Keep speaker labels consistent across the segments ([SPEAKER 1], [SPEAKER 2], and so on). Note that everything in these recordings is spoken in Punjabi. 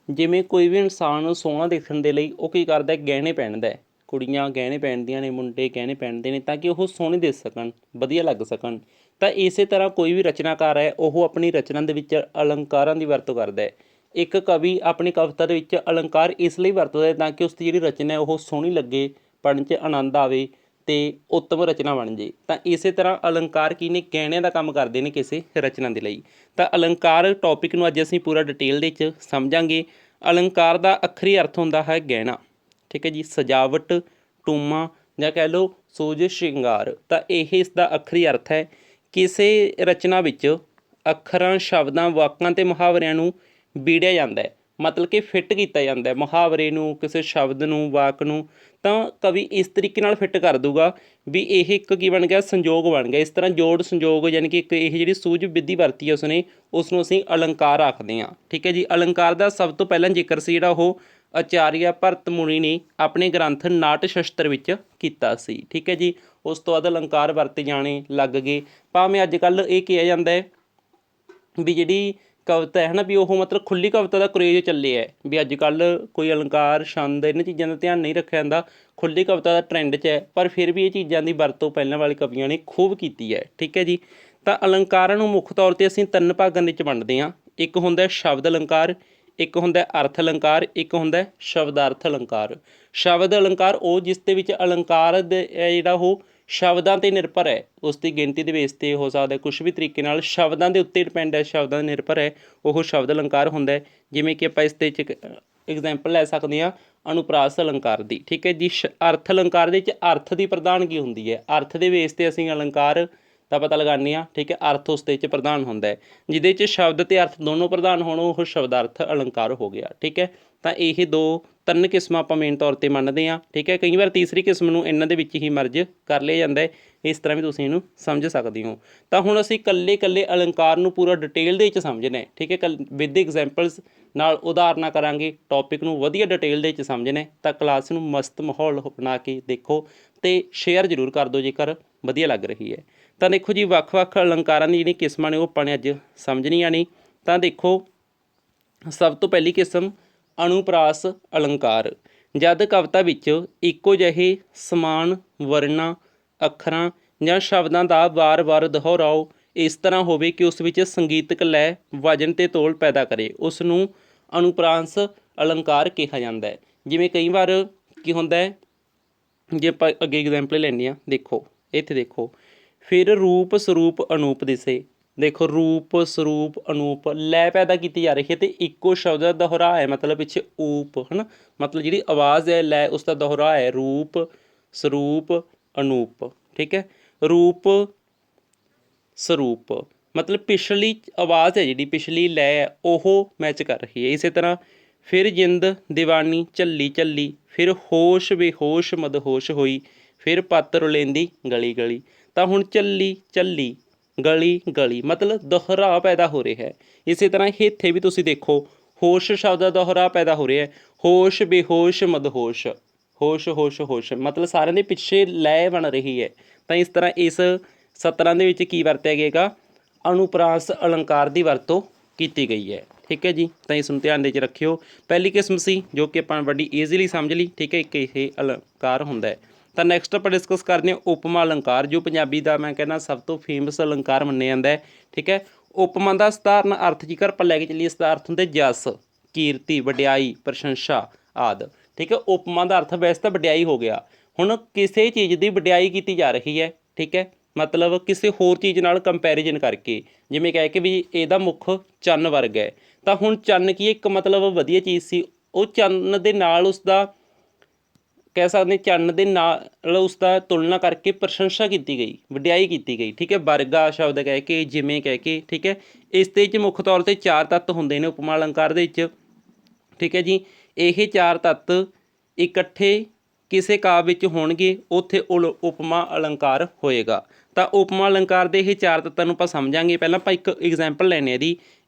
[SPEAKER 1] ਜਿਵੇਂ ਕੋਈ ਵੀ ਇਨਸਾਨ ਸੋਹਣਾ ਦਿਖਣ ਦੇ ਲਈ ਉਹ ਕੀ ਕਰਦਾ, ਗਹਿਣੇ ਪਹਿਨਦਾ। ਕੁੜੀਆਂ ਗਹਿਣੇ ਪਹਿਨਦੀਆਂ ਨੇ, ਮੁੰਡੇ ਗਹਿਣੇ ਪਹਿਨਦੇ ਨੇ ਤਾਂ ਕਿ ਉਹ ਸੋਹਣੇ ਦਿਖ ਸਕਣ, ਵਧੀਆ ਲੱਗ ਸਕਣ। ਤਾਂ ਇਸੇ ਤਰ੍ਹਾਂ ਕੋਈ ਵੀ ਰਚਨਾਕਾਰ ਹੈ ਉਹ ਆਪਣੀ ਰਚਨਾ ਦੇ ਵਿੱਚ ਅਲੰਕਾਰਾਂ ਦੀ ਵਰਤੋਂ ਕਰਦਾ ਹੈ। ਇੱਕ ਕਵੀ ਆਪਣੀ ਕਵਿਤਾ ਦੇ ਵਿੱਚ ਅਲੰਕਾਰ ਇਸ ਲਈ ਵਰਤਦਾ ਹੈ ਤਾਂ ਕਿ ਉਸ ਦੀ ਜਿਹੜੀ ਰਚਨਾ ਹੈ ਉਹ ਸੋਹਣੀ ਲੱਗੇ, ਪੜ੍ਹਨ 'ਚ ਆਨੰਦ ਆਵੇ ਅਤੇ ਉੱਤਮ ਰਚਨਾ ਬਣ ਜੇ। ਤਾਂ ਇਸੇ ਤਰ੍ਹਾਂ ਅਲੰਕਾਰ ਕੀ ਨੇ, ਗਹਿਣਿਆਂ ਦਾ ਕੰਮ ਕਰਦੇ ਨੇ ਕਿਸੇ ਰਚਨਾ ਦੇ ਲਈ। ਤਾਂ ਅਲੰਕਾਰ ਟੌਪਿਕ ਨੂੰ ਅੱਜ ਅਸੀਂ ਪੂਰਾ ਡਿਟੇਲ ਦੇ ਵਿੱਚ ਸਮਝਾਂਗੇ। ਅਲੰਕਾਰ ਦਾ ਅੱਖਰੀ ਅਰਥ ਹੁੰਦਾ ਹੈ ਗਹਿਣਾ, ਠੀਕ ਹੈ ਜੀ, ਸਜਾਵਟ, ਟੂਮਾ ਜਾਂ ਕਹਿ ਲਓ ਸੋਝ ਸ਼ਿੰਗਾਰ। ਤਾਂ ਇਹ ਇਸ ਦਾ ਅੱਖਰੀ ਅਰਥ ਹੈ। ਕਿਸੇ ਰਚਨਾ ਵਿੱਚ ਅੱਖਰਾਂ, ਸ਼ਬਦਾਂ, ਵਾਕਾਂ ਅਤੇ ਮੁਹਾਵਰਿਆਂ ਨੂੰ ਬੀੜਿਆ ਜਾਂਦਾ ਹੈ, ਮਤਲਬ ਕਿ ਫਿੱਟ ਕੀਤਾ ਜਾਂਦਾ ਹੈ ਮੁਹਾਵਰੇ ਨੂੰ, ਕਿਸੇ ਸ਼ਬਦ ਨੂੰ, ਵਾਕ ਨੂੰ। ਤਾਂ ਕਵੀ ਇਸ ਤਰੀਕੇ ਨਾਲ ਫਿੱਟ ਕਰ ਦੂਗਾ ਵੀ ਇਹ ਇੱਕ ਕੀ ਬਣ ਗਿਆ, ਸੰਯੋਗ ਬਣ ਗਿਆ। ਇਸ ਤਰ੍ਹਾਂ ਜੋੜ ਸੰਯੋਗ ਯਾਨੀ ਕਿ ਇੱਕ ਇਹ ਜਿਹੜੀ ਸੂਝ ਵਿਧੀ ਵਰਤੀ ਹੈ ਉਸਨੇ, ਉਸ ਨੂੰ ਅਸੀਂ ਅਲੰਕਾਰ ਆਖਦੇ ਹਾਂ, ਠੀਕ ਹੈ ਜੀ। ਅਲੰਕਾਰ ਦਾ ਸਭ ਤੋਂ ਪਹਿਲਾਂ ਜ਼ਿਕਰ ਸੀ ਜਿਹੜਾ ਉਹ ਆਚਾਰੀਆ ਭਰਤ ਮੁਨੀ ਨੇ ਆਪਣੇ ਗ੍ਰੰਥ ਨਾਟ ਸ਼ਸਤਰ ਵਿੱਚ ਕੀਤਾ ਸੀ, ਠੀਕ ਹੈ ਜੀ। ਉਸ ਤੋਂ ਬਾਅਦ ਅਲੰਕਾਰ ਵਰਤੇ ਜਾਣੇ ਲੱਗ ਗਏ। ਭਾਵੇਂ ਅੱਜ ਕੱਲ੍ਹ ਇਹ ਕਿਹਾ ਜਾਂਦਾ ਹੈ ਵੀ ਜਿਹੜੀ ਕਵਿਤਾ ਹੈ ਨਾ ਵੀ ਉਹ ਮਤਲਬ ਖੁੱਲ੍ਹੀ ਕਵਿਤਾ ਦਾ ਕਰੇਜ਼ ਚੱਲਿਆ ਹੈ, ਵੀ ਅੱਜ ਕੱਲ੍ਹ ਕੋਈ ਅਲੰਕਾਰ, ਛੰਦ ਇਹਨਾਂ ਚੀਜ਼ਾਂ ਦਾ ਧਿਆਨ ਨਹੀਂ ਰੱਖਿਆ ਜਾਂਦਾ, ਖੁੱਲ੍ਹੀ ਕਵਿਤਾ ਦਾ ਟਰੈਂਡ 'ਚ ਹੈ। ਪਰ ਫਿਰ ਵੀ ਇਹ ਚੀਜ਼ਾਂ ਦੀ ਵਰਤੋਂ ਪਹਿਲਾਂ ਵਾਲੇ ਕਵੀਆਂ ਨੇ ਖੂਬ ਕੀਤੀ ਹੈ, ਠੀਕ ਹੈ ਜੀ। ਤਾਂ ਅਲੰਕਾਰਾਂ ਨੂੰ ਮੁੱਖ ਤੌਰ 'ਤੇ ਅਸੀਂ 3 ਭਾਗਾਂ ਦੇ ਵਿੱਚ ਵੰਡਦੇ ਹਾਂ। ਇੱਕ ਹੁੰਦਾ ਸ਼ਬਦ ਅਲੰਕਾਰ, ਇੱਕ ਹੁੰਦਾ ਅਰਥ ਅਲੰਕਾਰ, ਇੱਕ ਹੁੰਦਾ ਸ਼ਬਦਾਰਥ ਅਲੰਕਾਰ। ਸ਼ਬਦ ਅਲੰਕਾਰ ਉਹ ਜਿਸ ਦੇ ਵਿੱਚ ਅਲੰਕਾਰ ਦੇ ਜਿਹੜਾ ਉਹ ਸ਼ਬਦਾਂ 'ਤੇ ਨਿਰਭਰ ਹੈ, ਉਸ ਦੀ ਗਿਣਤੀ ਦੇ ਬੇਸ 'ਤੇ ਹੋ ਸਕਦਾ ਕੁਛ ਵੀ ਤਰੀਕੇ ਨਾਲ, ਸ਼ਬਦਾਂ ਦੇ ਉੱਤੇ ਡਿਪੈਂਡ ਹੈ, ਸ਼ਬਦਾਂ 'ਤੇ ਨਿਰਭਰ ਹੈ, ਉਹ ਸ਼ਬਦ ਅਲੰਕਾਰ ਹੁੰਦਾ। ਜਿਵੇਂ ਕਿ ਆਪਾਂ ਇਸ ਦੇ 'ਚ ਐਗਜ਼ਾਮਪਲ ਲੈ ਸਕਦੇ ਹਾਂ ਅਨੁਪ੍ਰਾਸ ਅਲੰਕਾਰ ਦੀ, ਠੀਕ ਹੈ ਜੀ। ਅਰਥ ਅਲੰਕਾਰ ਦੇ ਵਿੱਚ ਅਰਥ ਦੀ ਪ੍ਰਧਾਨਗੀ ਹੁੰਦੀ ਹੈ, ਅਰਥ ਦੇ ਬੇਸ 'ਤੇ ਅਸੀਂ ਅਲੰਕਾਰ ਦਾ ਪਤਾ ਲਗਾਉਂਦੇ ਹਾਂ, ਠੀਕ ਹੈ। ਅਰਥ ਉਸ ਦੇ ਵਿੱਚ ਪ੍ਰਧਾਨ ਹੁੰਦਾ ਹੈ, ਜਿਹਦੇ 'ਚ ਸ਼ਬਦ ਅਤੇ ਅਰਥ ਦੋਨੋਂ ਪ੍ਰਧਾਨ ਹੋਣ ਉਹ ਸ਼ਬਦਾਰਥ ਅਲੰਕਾਰ ਹੋ ਗਿਆ, ਠੀਕ ਹੈ। ਤਾਂ ਇਹ 3 ਕਿਸਮਾਂ ਆਪਾਂ ਮੇਨ ਤੌਰ 'ਤੇ ਮੰਨਦੇ ਹਾਂ, ਠੀਕ ਹੈ। ਕਈ ਵਾਰ ਤੀਸਰੀ ਕਿਸਮ ਨੂੰ ਇਹਨਾਂ ਦੇ ਵਿੱਚ ਹੀ ਮਰਜ ਕਰ ਲਿਆ ਜਾਂਦਾ ਹੈ, ਇਸ ਤਰ੍ਹਾਂ ਵੀ ਤੁਸੀਂ ਇਹਨੂੰ ਸਮਝ ਸਕਦੇ ਹੋ। ਤਾਂ ਹੁਣ ਅਸੀਂ ਇਕੱਲੇ ਅਲੰਕਾਰ ਨੂੰ ਪੂਰਾ ਡਿਟੇਲ ਦੇ ਵਿੱਚ ਸਮਝਣਾ ਹੈ, ਠੀਕ ਹੈ। ਵਿਦ ਐਗਜ਼ਾਮਪਲਸ ਨਾਲ ਉਦਾਹਰਨਾਂ ਕਰਾਂਗੇ, ਟੌਪਿਕ ਨੂੰ ਵਧੀਆ ਡਿਟੇਲ ਦੇ ਵਿੱਚ ਸਮਝਣਾ। ਤਾਂ ਕਲਾਸ ਨੂੰ ਮਸਤ ਮਾਹੌਲ ਬਣਾ ਕੇ ਦੇਖੋ ਅਤੇ ਸ਼ੇਅਰ ਜ਼ਰੂਰ ਕਰ ਦਿਓ ਜੇਕਰ ਵਧੀਆ ਲੱਗ ਰਹੀ ਹੈ। ਤਾਂ ਦੇਖੋ ਜੀ, ਵੱਖ ਅਲੰਕਾਰਾਂ ਦੀ ਜਿਹੜੀਆਂ ਕਿਸਮਾਂ ਨੇ ਉਹ ਆਪਾਂ ਨੇ ਅੱਜ ਸਮਝਣੀਆਂ ਨੇ। ਤਾਂ ਦੇਖੋ, ਸਭ ਤੋਂ ਪਹਿਲੀ ਕਿਸਮ ਅਨੁਪ੍ਰਾਸ ਅਲੰਕਾਰ। ਜਦ ਕਵਿਤਾ ਵਿੱਚ ਇੱਕੋ ਜਿਹੇ ਸਮਾਨ ਵਰਨਾਂ, ਅੱਖਰਾਂ ਜਾਂ ਸ਼ਬਦਾਂ ਦਾ ਵਾਰ-ਵਾਰ ਦੁਹਰਾਓ ਇਸ ਤਰ੍ਹਾਂ ਹੋਵੇ ਕਿ ਉਸ ਵਿੱਚ ਸੰਗੀਤਕ ਲੈਅ, ਵਜਨ ਅਤੇ ਤੋਲ ਪੈਦਾ ਕਰੇ, ਉਸ ਨੂੰ ਅਨੁਪ੍ਰਾਸ ਅਲੰਕਾਰ ਕਿਹਾ ਜਾਂਦਾ ਹੈ। ਜਿਵੇਂ ਕਈ ਵਾਰ ਕੀ ਹੁੰਦਾ ਹੈ, ਜੇ ਆਪਾਂ ਅੱਗੇ ਐਗਜ਼ਾਮਪਲ ਲੈਂਦੇ ਹਾਂ, ਦੇਖੋ ਇੱਥੇ ਦੇਖੋ, ਫਿਰ ਰੂਪ ਸਰੂਪ ਅਨੂਪ ਦਿਸੇ। ਦੇਖੋ ਰੂਪ ਸਰੂਪ ਅਨੂਪ ਲੈ ਪੈਦਾ ਕੀਤੀ ਜਾ ਰਹੀ ਹੈ ਅਤੇ ਇੱਕੋ ਸ਼ਬਦ ਦਾ ਦੁਹਰਾ ਹੈ, ਮਤਲਬ ਪਿੱਛੇ ਊਪ ਹੈ ਨਾ, ਮਤਲਬ ਜਿਹੜੀ ਆਵਾਜ਼ ਹੈ ਲੈ ਉਸ ਦਾ ਦੁਹਰਾ ਹੈ, ਰੂਪ ਸਰੂਪ ਅਨੂਪ, ਠੀਕ ਹੈ। ਰੂਪ ਸਰੂਪ ਮਤਲਬ ਪਿਛਲੀ ਆਵਾਜ਼ ਹੈ, ਜਿਹੜੀ ਪਿਛਲੀ ਲੈ ਹੈ ਉਹ ਮੈਚ ਕਰ ਰਹੀ ਹੈ। ਇਸੇ ਤਰ੍ਹਾਂ ਫਿਰ ਜਿੰਦ ਦੀਵਾਨੀ ਝੱਲੀ ਝੱਲੀ, ਫਿਰ ਹੋਸ਼ ਬੇਹੋਸ਼ ਮਦਹੋਸ਼ ਹੋਈ, ਫਿਰ ਪੱਤ ਰੁਲੇਂਦੀ ਗਲੀ ਗਲੀ। ਤਾਂ ਹੁਣ ਝੱਲੀ ਝੱਲੀ, ਗਲੀ ਗਲੀ ਮਤਲਬ ਦੁਹਰਾ ਪੈਦਾ ਹੋ ਰਿਹਾ ਹੈ। ਇਸੇ ਤਰ੍ਹਾਂ ਇੱਥੇ ਵੀ ਤੁਸੀਂ ਦੇਖੋ ਹੋਸ਼ ਸ਼ਬਦ ਦਾ ਦੁਹਰਾ ਪੈਦਾ ਹੋ ਰਿਹਾ ਹੈ, ਹੋਸ਼ ਬੇਹੋਸ਼ ਮਦਹੋਸ਼, ਹੋਸ਼ ਹੋਸ਼ ਹੋਸ਼ ਮਤਲਬ ਸਾਰਿਆਂ ਦੇ ਪਿੱਛੇ ਲੈਅ ਬਣ ਰਹੀ ਹੈ। ਤਾਂ ਇਸ ਤਰ੍ਹਾਂ ਇਸ ਸਤਰਾਂ ਦੇ ਵਿੱਚ ਕੀ ਵਰਤਿਆ ਗਿਆ, ਅਨੁਪ੍ਰਾਸ ਅਲੰਕਾਰ ਦੀ ਵਰਤੋਂ ਕੀਤੀ ਗਈ ਹੈ, ਠੀਕ ਹੈ ਜੀ। ਤਾਂ ਇਸ ਨੂੰ ਧਿਆਨ ਦੇ 'ਚ ਰੱਖਿਓ। ਪਹਿਲੀ ਕਿਸਮ ਸੀ ਜੋ ਕਿ ਆਪਾਂ ਬੜੀ ਈਜ਼ੀਲੀ ਸਮਝ ਲਈ, ਠੀਕ ਹੈ, ਇੱਕ ਇਹ ਅਲੰਕਾਰ ਹੁੰਦਾ ਹੈ। ਤਾਂ ਨੈਕਸਟ ਆਪਾਂ ਡਿਸਕਸ ਕਰਦੇ ਹਾਂ ਉਪਮਾ ਅਲੰਕਾਰ, ਜੋ ਪੰਜਾਬੀ ਦਾ ਮੈਂ ਕਹਿੰਦਾ ਸਭ ਤੋਂ ਫੇਮਸ ਅਲੰਕਾਰ ਮੰਨਿਆ ਜਾਂਦਾ ਹੈ, ਠੀਕ ਹੈ। ਉਪਮਾ ਦਾ ਸਧਾਰਨ ਅਰਥ ਜੇਕਰ ਆਪਾਂ ਲੈ ਕੇ ਚੱਲੀਏ, ਇਸ ਦਾ ਅਰਥ ਹੁੰਦਾ ਜਸ, ਕੀਰਤੀ, ਵਡਿਆਈ, ਪ੍ਰਸ਼ੰਸਾ ਆਦਿ, ਠੀਕ ਹੈ। ਉਪਮਾ ਦਾ ਅਰਥ ਵੈਸੇ ਤਾਂ ਵਡਿਆਈ ਹੋ ਗਿਆ। ਹੁਣ ਕਿਸੇ ਚੀਜ਼ ਦੀ ਵਡਿਆਈ ਕੀਤੀ ਜਾ ਰਹੀ ਹੈ, ਠੀਕ ਹੈ, ਮਤਲਬ ਕਿਸੇ ਹੋਰ ਚੀਜ਼ ਨਾਲ ਕੰਪੈਰੀਜ਼ਨ ਕਰਕੇ, ਜਿਵੇਂ ਕਹਿ ਕੇ ਵੀ ਇਹਦਾ ਮੁੱਖ ਚੰਨ ਵਰਗਾ ਹੈ। ਤਾਂ ਹੁਣ ਚੰਨ ਕੀ ਇੱਕ ਮਤਲਬ ਵਧੀਆ ਚੀਜ਼ ਸੀ, ਉਹ ਚੰਨ ਦੇ ਨਾਲ ਉਸਦਾ ਕਹਿ ਸਕਦੇ ਚੰਨ ਦੇ ਨਾਲ ਉਸਦਾ ਤੁਲਨਾ ਕਰਕੇ ਪ੍ਰਸ਼ੰਸਾ ਕੀਤੀ ਗਈ, ਵਡਿਆਈ ਕੀਤੀ ਗਈ, ਠੀਕ ਹੈ। ਵਰਗਾ ਸ਼ਬਦ ਕਹਿ ਕੇ, ਜਿਵੇਂ ਕਹਿ ਕੇ, ਠੀਕ ਹੈ। ਇਸ ਦੇ ਵਿੱਚ ਮੁੱਖ ਤੌਰ 'ਤੇ 4 ਤੱਤ ਹੁੰਦੇ ਨੇ ਉਪਮਾ ਅਲੰਕਾਰ ਦੇ ਵਿੱਚ, ਠੀਕ ਹੈ ਜੀ। ਇਹ 4 ਤੱਤ ਇਕੱਠੇ ਕਿਸੇ ਕਾਵਿ ਵਿੱਚ ਹੋਣਗੇ, ਉੱਥੇ ਉਪਮਾ ਅਲੰਕਾਰ ਹੋਏਗਾ। ਤਾਂ ਉਪਮਾ ਅਲੰਕਾਰ ਦੇ ਇਹ 4 ਤੱਤਾਂ ਨੂੰ ਆਪਾਂ ਸਮਝਾਂਗੇ। ਪਹਿਲਾਂ ਆਪਾਂ ਇੱਕ ਐਗਜ਼ਾਮਪਲ ਲੈਂਦੇ ਹਾਂ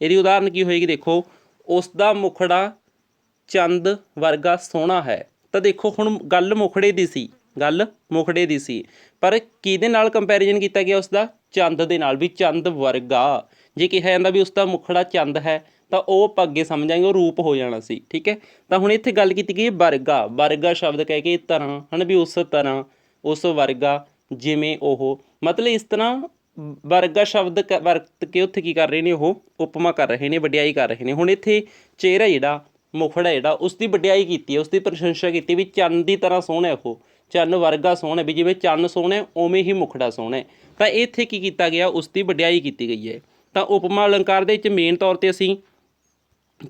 [SPEAKER 1] ਇਹਦੀ ਉਦਾਹਰਨ ਕੀ ਹੋਏਗੀ, ਦੇਖੋ ਉਸ ਦਾ ਮੁਖੜਾ ਚੰਦ ਵਰਗਾ ਸੋਹਣਾ ਹੈ। ਤਾਂ ਦੇਖੋ ਹੁਣ ਗੱਲ ਮੁਖੜੇ ਦੀ ਸੀ, ਗੱਲ ਮੁਖੜੇ ਦੀ ਸੀ, ਪਰ ਕਿਹਦੇ ਨਾਲ ਕੰਪੈਰੀਜ਼ਨ ਕੀਤਾ ਗਿਆ, ਉਸਦਾ ਚੰਦ ਦੇ ਨਾਲ, ਵੀ ਚੰਦ ਵਰਗਾ। ਜੇ ਕਿਹਾ ਜਾਂਦਾ ਵੀ ਉਸਦਾ ਮੁਖੜਾ ਚੰਦ ਹੈ ਤਾਂ ਉਹ ਆਪਾਂ ਅੱਗੇ ਸਮਝਾਂਗੇ, ਉਹ ਰੂਪ ਹੋ ਜਾਣਾ ਸੀ। ਠੀਕ ਹੈ, ਤਾਂ ਹੁਣ ਇੱਥੇ ਗੱਲ ਕੀਤੀ ਗਈ ਹੈ ਵਰਗਾ। ਵਰਗਾ ਸ਼ਬਦ ਕਹਿ ਕੇ ਤਰ੍ਹਾਂ ਹੈ ਨਾ, ਵੀ ਉਸ ਤਰ੍ਹਾਂ, ਉਸ ਵਰਗਾ, ਜਿਵੇਂ ਉਹ, ਮਤਲਬ ਇਸ ਤਰ੍ਹਾਂ ਵਰਗਾ ਸ਼ਬਦ ਵਰਤ ਕੇ ਉੱਥੇ ਕੀ ਕਰ ਰਹੇ ਨੇ, ਉਹ ਉਪਮਾ ਕਰ ਰਹੇ ਨੇ, ਵਡਿਆਈ ਕਰ ਰਹੇ ਨੇ। ਹੁਣ ਇੱਥੇ ਚਿਹਰਾ ਜਿਹੜਾ, ਮੁਖੜਾ ਜਿਹੜਾ, ਉਸ ਦੀ ਵਡਿਆਈ ਕੀਤੀ ਹੈ, ਉਸ ਦੀ ਪ੍ਰਸ਼ੰਸਾ ਕੀਤੀ ਵੀ ਚੰਨ ਦੀ ਤਰ੍ਹਾਂ ਸੋਹਣਾ ਉਹ, ਚੰਨ ਵਰਗਾ ਸੋਹਣਾ, ਵੀ ਜਿਵੇਂ ਚੰਨ ਸੋਹਣਾ ਉਵੇਂ ਹੀ ਮੁਖੜਾ ਸੋਹਣਾ। ਤਾਂ ਇੱਥੇ ਕੀ ਕੀਤਾ ਗਿਆ, ਉਸ ਦੀ ਵਡਿਆਈ ਕੀਤੀ ਗਈ ਹੈ। ਤਾਂ ਉਪਮਾ ਅਲੰਕਾਰ ਦੇ ਵਿੱਚ ਮੇਨ ਤੌਰ 'ਤੇ ਅਸੀਂ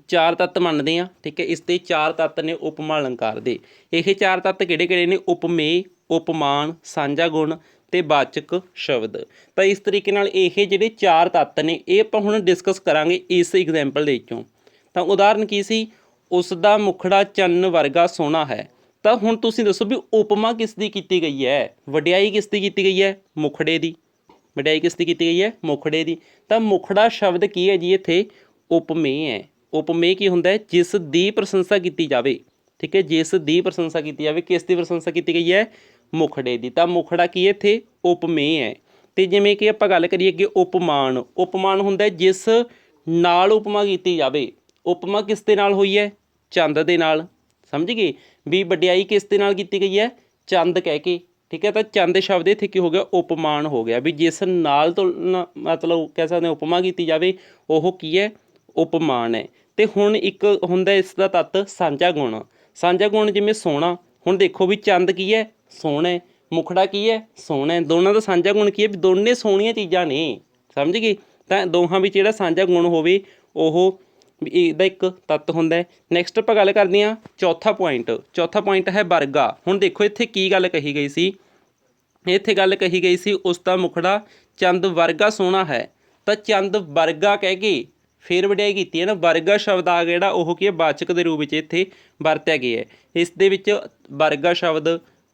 [SPEAKER 1] 4 ਤੱਤ ਮੰਨਦੇ ਹਾਂ। ਠੀਕ ਹੈ, ਇਸ ਦੇ 4 ਤੱਤ ਨੇ ਉਪਮਾ ਅਲੰਕਾਰ ਦੇ। ਇਹ 4 ਤੱਤ ਕਿਹੜੇ ਕਿਹੜੇ ਨੇ? ਉਪਮੇय, ਉਪਮਾਨ, ਸਾਂਝਾ ਗੁਣ ਅਤੇ ਵਾਚਕ ਸ਼ਬਦ। ਤਾਂ ਇਸ ਤਰੀਕੇ ਨਾਲ ਇਹ ਜਿਹੜੇ 4 ਤੱਤ ਨੇ, ਇਹ ਆਪਾਂ ਹੁਣ ਡਿਸਕਸ ਕਰਾਂਗੇ ਇਸ ਐਗਜ਼ਾਮਪਲ ਦੇ ਵਿੱਚੋਂ। ਤਾਂ ਉਦਾਹਰਨ ਕੀ ਸੀ? ਉਸ ਦਾ ਮੁਖੜਾ ਚੰਨ ਵਰਗਾ ਸੋਹਣਾ ਹੈ। ਤਾਂ ਹੁਣ ਤੁਸੀਂ ਦੱਸੋ ਵੀ ਉਪਮਾ ਕਿਸ ਦੀ ਕੀਤੀ ਗਈ ਹੈ, ਵਡਿਆਈ ਕਿਸ ਦੀ ਕੀਤੀ ਗਈ ਹੈ? ਮੁਖੜੇ ਦੀ। ਵਡਿਆਈ ਕਿਸ ਦੀ ਕੀਤੀ ਗਈ ਹੈ? ਮੁਖੜੇ ਦੀ। ਤਾਂ ਮੁਖੜਾ ਸ਼ਬਦ ਕੀ ਹੈ ਜੀ ਇੱਥੇ? ਉਪਮੇय ਹੈ। ਉਪਮੇय ਕੀ ਹੁੰਦਾ ਹੈ? ਜਿਸ ਦੀ ਪ੍ਰਸ਼ੰਸਾ ਕੀਤੀ ਜਾਵੇ। ਠੀਕ ਹੈ, ਜਿਸ ਦੀ ਪ੍ਰਸ਼ੰਸਾ ਕੀਤੀ ਜਾਵੇ। ਕਿਸ ਦੀ ਪ੍ਰਸ਼ੰਸਾ ਕੀਤੀ ਗਈ ਹੈ? ਮੁਖੜੇ ਦੀ। ਤਾਂ ਮੁਖੜਾ ਕੀ ਹੈ ਇੱਥੇ? ਉਪਮੇय ਹੈ। ਅਤੇ ਜਿਵੇਂ ਕਿ ਆਪਾਂ ਗੱਲ ਕਰੀਏ ਅੱਗੇ ਉਪਮਾਨ। ਉਪਮਾਨ ਹੁੰਦਾ ਜਿਸ ਨਾਲ ਉਪਮਾ ਕੀਤੀ ਜਾਵੇ। ਉਪਮਾ ਕਿਸ ਦੇ ਨਾਲ ਹੋਈ ਹੈ? ਚੰਦ ਦੇ ਨਾਲ। ਸਮਝ ਗਏ ਵੀ ਵਡਿਆਈ ਕਿਸ ਦੇ ਨਾਲ ਕੀਤੀ ਗਈ ਹੈ? ਚੰਦ ਕਹਿ ਕੇ। ਠੀਕ ਹੈ, ਤਾਂ ਚੰਦ ਸ਼ਬਦ ਇੱਥੇ ਕੀ ਹੋ ਗਿਆ? ਉਪਮਾਨ ਹੋ ਗਿਆ। ਵੀ ਜਿਸ ਨਾਲ ਤੁਲਨਾ, ਮਤਲਬ ਕਹਿ ਸਕਦੇ ਹਾਂ ਉਪਮਾ ਕੀਤੀ ਜਾਵੇ, ਉਹ ਕੀ ਹੈ? ਉਪਮਾਨ ਹੈ। ਅਤੇ ਹੁਣ ਇੱਕ ਹੁੰਦਾ ਇਸ ਦਾ ਤੱਤ ਸਾਂਝਾ ਗੁਣ। ਸਾਂਝਾ ਗੁਣ ਜਿਵੇਂ ਸੋਹਣਾ। ਹੁਣ ਦੇਖੋ ਵੀ ਚੰਦ ਕੀ ਹੈ? ਸੋਹਣਾ। ਮੁਖੜਾ ਕੀ ਹੈ? ਸੋਹਣਾ। ਦੋਨਾਂ ਦਾ ਸਾਂਝਾ ਗੁਣ ਕੀ ਹੈ? ਵੀ ਦੋਨੇ ਸੋਹਣੀਆਂ ਚੀਜ਼ਾਂ ਨੇ। ਸਮਝ ਗਏ? ਤਾਂ ਦੋਹਾਂ ਵਿੱਚ ਜਿਹੜਾ ਸਾਂਝਾ ਗੁਣ ਹੋਵੇ, ਉਹ ਇਹਦਾ ਇੱਕ ਤੱਤ ਹੁੰਦਾ। ਨੈਕਸਟ ਆਪਾਂ ਗੱਲ ਕਰਦੇ ਹਾਂ ਚੌਥਾ ਪੁਆਇੰਟ। ਚੌਥਾ ਪੁਆਇੰਟ ਹੈ ਵਰਗਾ। ਹੁਣ ਦੇਖੋ ਇੱਥੇ ਕੀ ਗੱਲ ਕਹੀ ਗਈ ਸੀ? ਇੱਥੇ ਗੱਲ ਕਹੀ ਗਈ ਸੀ ਉਸ ਦਾ ਮੁਖੜਾ ਚੰਦ ਵਰਗਾ ਸੋਹਣਾ ਹੈ। ਤਾਂ ਚੰਦ ਵਰਗਾ ਕਹਿ ਕੇ ਫਿਰ ਵਡਿਆਈ ਕੀਤੀ ਹੈ ਨਾ। ਵਰਗਾ ਸ਼ਬਦ ਆ ਗਿਆ ਜਿਹੜਾ, ਉਹ ਕੀ ਹੈ? ਵਾਚਕ ਦੇ ਰੂਪ ਵਿੱਚ ਇੱਥੇ ਵਰਤਿਆ ਗਿਆ ਹੈ। ਇਸ ਦੇ ਵਿੱਚ ਵਰਗਾ ਸ਼ਬਦ,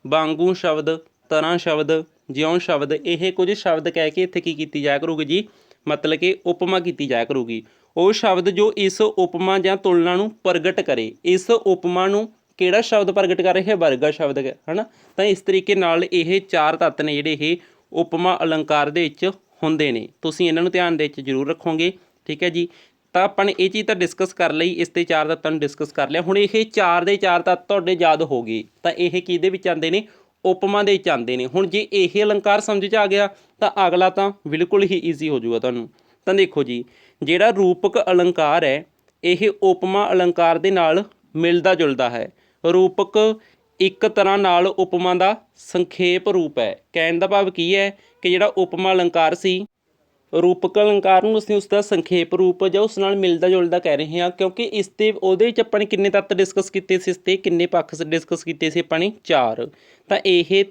[SPEAKER 1] ਵਾਂਗੂ ਸ਼ਬਦ, ਤਰ੍ਹਾਂ ਸ਼ਬਦ, ਜਿਉਂ ਸ਼ਬਦ, ਇਹ ਕੁਝ ਸ਼ਬਦ ਕਹਿ ਕੇ ਇੱਥੇ ਕੀ ਕੀਤੀ ਜਾਇਆ ਕਰੂਗੀ ਜੀ? ਮਤਲਬ ਕਿ ਉਪਮਾ ਕੀਤੀ ਜਾਇਆ ਕਰੂਗੀ। ਉਹ ਸ਼ਬਦ ਜੋ ਇਸ ਉਪਮਾ ਜਾਂ ਤੁਲਨਾ ਨੂੰ ਪ੍ਰਗਟ ਕਰੇ। ਇਸ ਉਪਮਾ ਨੂੰ ਕਿਹੜਾ ਸ਼ਬਦ ਪ੍ਰਗਟ ਕਰ ਰਿਹਾ? ਵਰਗਾ ਸ਼ਬਦ ਹੈ ਨਾ। ਤਾਂ ਇਸ ਤਰੀਕੇ ਨਾਲ ਇਹ 4 ਤੱਤ ਨੇ ਜਿਹੜੇ ਇਹ ਉਪਮਾ ਅਲੰਕਾਰ ਦੇ ਵਿੱਚ ਹੁੰਦੇ ਨੇ। ਤੁਸੀਂ ਇਹਨਾਂ ਨੂੰ ਧਿਆਨ ਦੇ ਵਿੱਚ ਜ਼ਰੂਰ ਰੱਖੋਗੇ। ਠੀਕ ਹੈ ਜੀ। ਤਾਂ ਆਪਾਂ ਨੇ ਇਹ ਚੀਜ਼ ਤਾਂ ਡਿਸਕਸ ਕਰ ਲਈ, ਇਸ ਦੇ 4 ਤੱਤਾਂ ਨੂੰ ਡਿਸਕਸ ਕਰ ਲਿਆ। ਹੁਣ ਇਹ 4 ਦੇ 4 ਤੱਤ ਤੁਹਾਡੇ ਯਾਦ ਹੋ ਗਏ। ਤਾਂ ਇਹ ਕਿਹਦੇ ਵਿੱਚ ਆਉਂਦੇ ਨੇ? ਉਪਮਾ ਦੇ ਵਿੱਚ ਆਉਂਦੇ ਨੇ। ਹੁਣ ਜੇ ਇਹ ਅਲੰਕਾਰ ਸਮਝ 'ਚ ਆ ਗਿਆ ਤਾਂ ਅਗਲਾ ਤਾਂ ਬਿਲਕੁਲ ਹੀ ਈਜ਼ੀ ਹੋ ਜਾਊਗਾ ਤੁਹਾਨੂੰ। ਤਾਂ ਦੇਖੋ ਜੀ, ਜਿਹੜਾ ਰੂਪਕ ਅਲੰਕਾਰ ਹੈ, ਇਹ ਉਪਮਾ ਅਲੰਕਾਰ ਦੇ ਨਾਲ ਮਿਲਦਾ ਜੁਲਦਾ ਹੈ। ਰੂਪਕ ਇੱਕ ਤਰ੍ਹਾਂ ਨਾਲ ਉਪਮਾ ਦਾ ਸੰਖੇਪ ਰੂਪ ਹੈ। ਕਹਿਣ ਦਾ ਭਾਵ ਕੀ ਹੈ ਕਿ ਜਿਹੜਾ ਉਪਮਾ ਅਲੰਕਾਰ ਸੀ, ਰੂਪਕ ਅਲੰਕਾਰ ਨੂੰ ਅਸੀਂ ਉਸ ਦਾ ਸੰਖੇਪ ਰੂਪ ਜਾਂ ਉਸ ਨਾਲ ਮਿਲਦਾ ਜੁਲਦਾ ਕਹਿ ਰਹੇ ਹਾਂ, ਕਿਉਂਕਿ ਇਸ ਦੇ ਉਹਦੇ ਵਿੱਚ ਆਪਾਂ ਨੇ ਕਿੰਨੇ ਤੱਤ ਡਿਸਕਸ ਕੀਤੇ ਸੀ? ਇਸ 'ਤੇ ਕਿੰਨੇ ਪੱਖ ਡਿਸਕਸ ਕੀਤੇ ਸੀ ਆਪਾਂ ਨੇ? 4। ਤਾਂ ਇਹ